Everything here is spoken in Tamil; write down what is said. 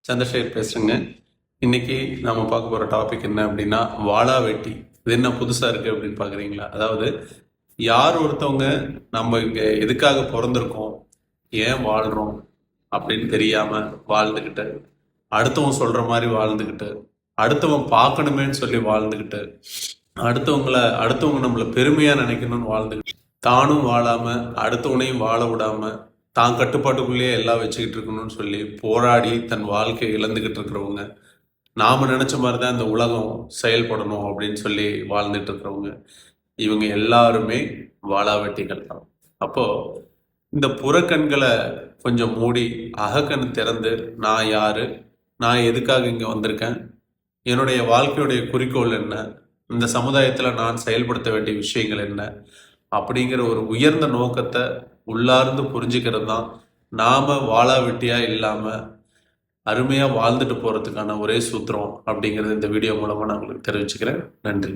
சந்திரசேகர் பேசுகிறேங்க. இன்னைக்கு நாம பார்க்க போகிற டாபிக் என்ன அப்படின்னா வாளா வெட்டி. இது என்ன புதுசாக இருக்குது அப்படின்னு பார்க்குறீங்களா? அதாவது யார் ஒருத்தவங்க நம்ம இங்கே எதுக்காக பிறந்திருக்கோம், ஏன் வாழ்கிறோம் அப்படின்னு தெரியாமல் வாழ்ந்துக்கிட்டு, அடுத்தவன் சொல்கிற மாதிரி வாழ்ந்துக்கிட்டு, அடுத்தவன் பார்க்கணுமேன்னு சொல்லி வாழ்ந்துக்கிட்டு, அடுத்தவங்க நம்மளை பெருமையாக நினைக்கணும்னு வாழ்ந்துக்கிட்டு, தானும் வாழாமல் அடுத்தவனையும் வாழ விடாமல் தான் கட்டுப்பாட்டுக்குள்ளேயே எல்லாம் வச்சுக்கிட்டு இருக்கணும்னு சொல்லி போராடி தன் வாழ்க்கையை இழந்துக்கிட்டு இருக்கிறவங்க, நாம் நினச்ச மாதிரி தான் இந்த உலகம் செயல்படணும் அப்படின்னு சொல்லி வாழ்ந்துட்டு இருக்கிறவங்க, இவங்க எல்லாருமே வாளாவெட்டிகள் தான். அப்போது இந்த புறக்கண்களை கொஞ்சம் மூடி அகக்கண் திறந்து, நான் யார், நான் எதுக்காக இங்கே வந்திருக்கேன், என்னுடைய வாழ்க்கையுடைய குறிக்கோள் என்ன, இந்த சமுதாயத்தில் நான் செயல்படுத்த வேண்டிய விஷயங்கள் என்ன அப்படிங்கிற ஒரு உயர்ந்த நோக்கத்தை உள்ளார்ந்து புரிஞ்சுக்கிறது தான் நாம வாழா வெட்டியா இல்லாம அருமையா வாழ்ந்துட்டு போறதுக்கான ஒரே சூத்திரம் அப்படிங்கிறது இந்த வீடியோ மூலமா நான் உங்களுக்கு தெரிவிச்சுக்கிறேன். நன்றி.